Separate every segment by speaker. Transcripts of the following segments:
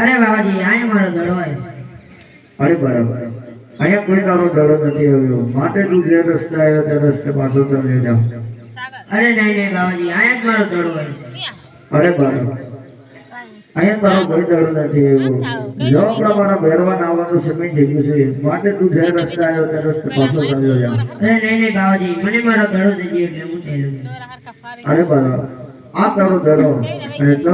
Speaker 1: અરે બાબાજી આય મારો દડો છે.
Speaker 2: અરે બરાબર અહીંયા કોઈ તારો દડો નથી આવ્યો માટે તું જે રસ્તે આવ્યો તે રસ્તે પાછો તમે જા.
Speaker 1: અરે નહીં બાબાજી આય જ મારો દડો છે.
Speaker 2: અરે બરાબર અહીંયા તારો કોઈ દડો નથી આવ્યો. જો આપણા મારા ભેરવાન આવવાનો સમય થઈ ગયો છે માટે તું જે રસ્તે આવ્યો તે રસ્તે પાછો તમે જા.
Speaker 1: અરે નહીં બાબાજી મને મારો દડો દેજો એટલે હું થયેલું.
Speaker 2: અરે બરાબર આ તારો દડો અને તો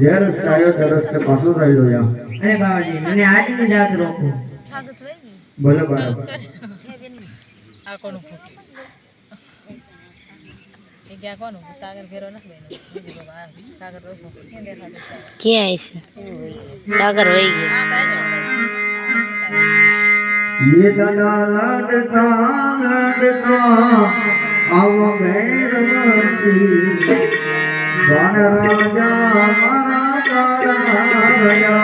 Speaker 2: જે રસ્તે આવ્યો તે રસ્તે પાછો થયેલો જા.
Speaker 1: અરે બાબાજી મને આજની રાત રોકો.
Speaker 2: ભલે બરાબર
Speaker 3: આ કોનું क्या कौन सागर फेरो न सागर रोको
Speaker 4: क्या ऐसे सागर वही गया
Speaker 2: ये दादा लाडता आव मेर मसी गान राजा मारा काड़ा गया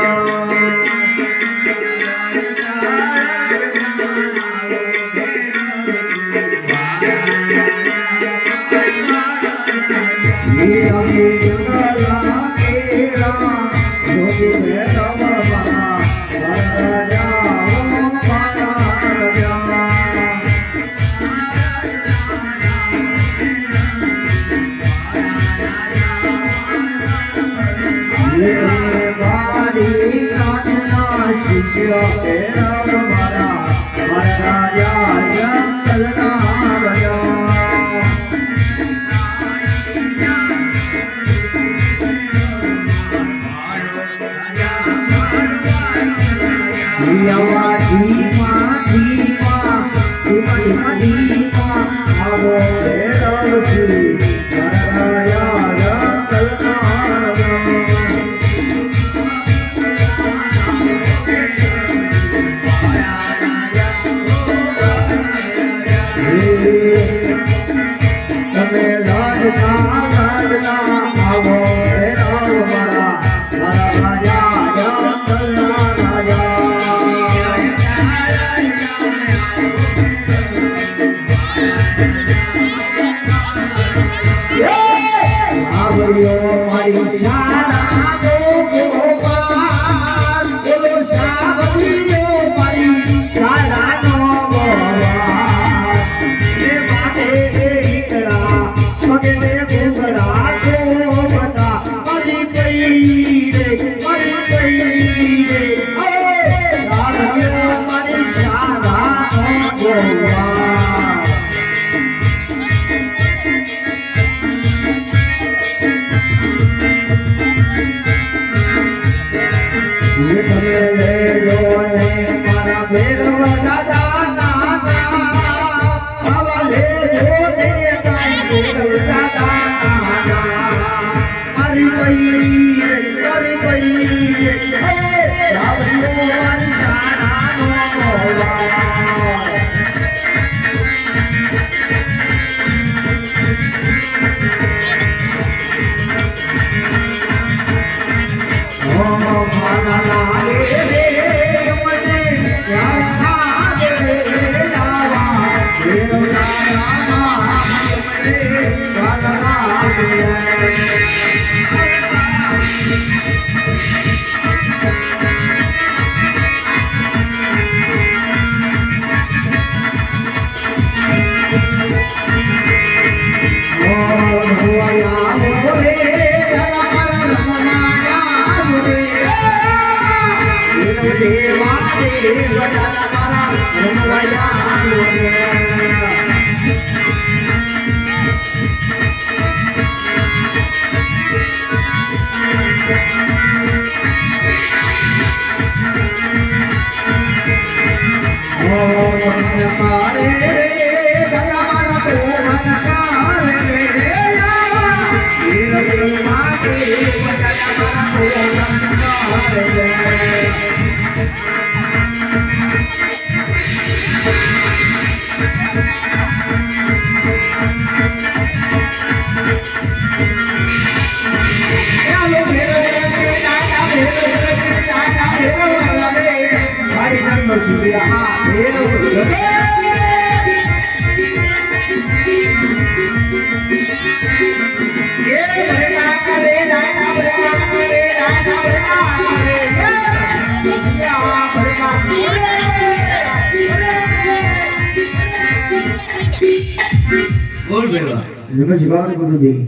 Speaker 1: ભેરવા
Speaker 2: નમસ્કાર ગુરુજી.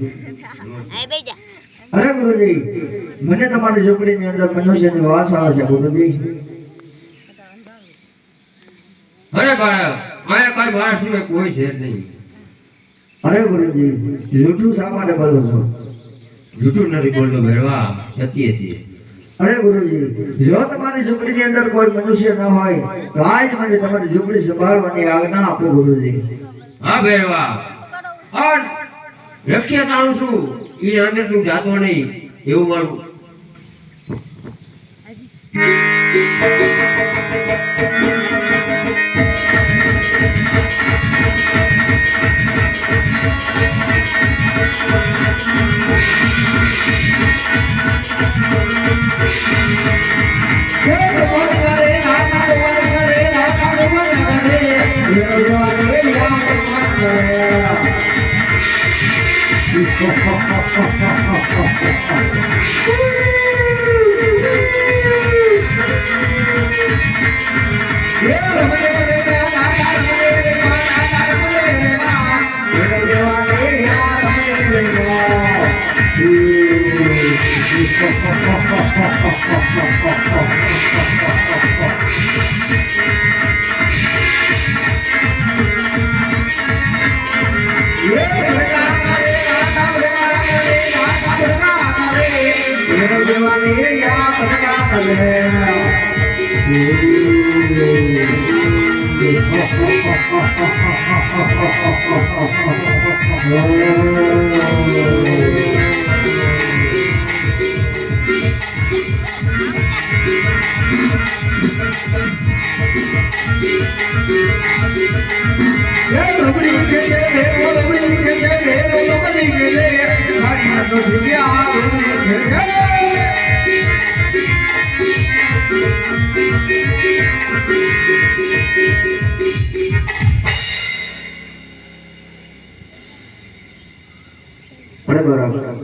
Speaker 2: અરે ગુરુજી, મને તમારી ઝૂંપડીની અંદર મનુષ્યની વાસ આવે છે ગુરુજી.
Speaker 1: અરે બાળક આયા કઈ માણસ સિવાય કોઈ છે જ નહીં.
Speaker 2: અરે ગુરુજી, જૂઠું શા માટે બોલો છો?
Speaker 1: જૂઠું નથી બોલતો ભેરવા, સત્ય છીએ.
Speaker 2: અરે ગુરુજી, જો તમારી ઝૂંપડીની અંદર કોઈ મનુષ્ય ન હોય તો આજ મને તમારી ઝૂંપડી સંભાળવાની આજ્ઞા આપો ગુરુજી.
Speaker 1: હા ભેરવા, પણ લક્ષ્ય તારું છું એની અંદર તું જાતો નહીં એવું મારું.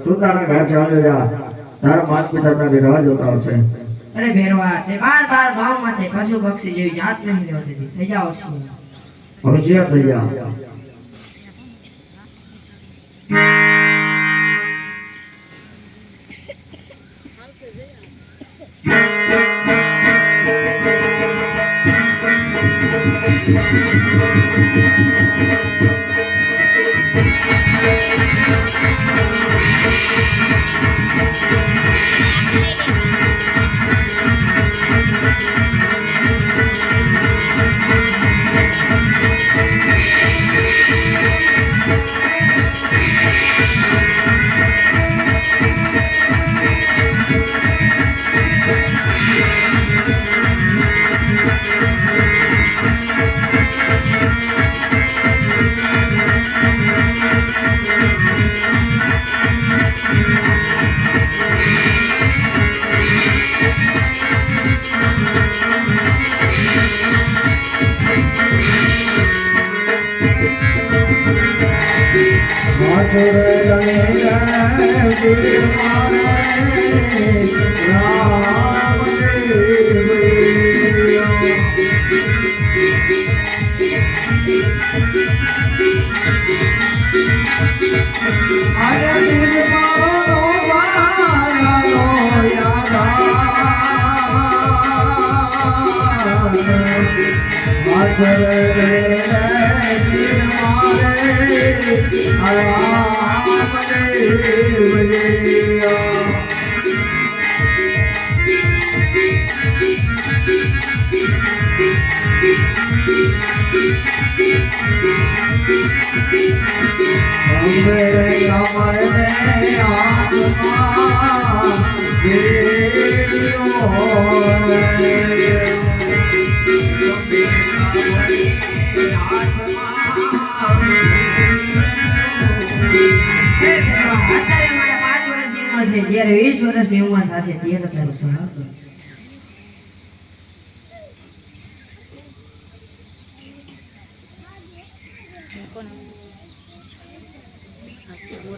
Speaker 2: તું તારા ઘર ચાલ્યો જા, તારા માતા પિતા તારી રાહ જોતા હશે.
Speaker 1: અરે ભેરવા, તે બાર ગામમાંથી પશુ પક્ષી જેવી જાત નહીં રહેતી. થઈ જાઓ છો.
Speaker 2: હોશિયાર થઈ જા.
Speaker 1: જ્યારે 20 વર્ષની ઉંમર થશે ત્યારે તારું સહારો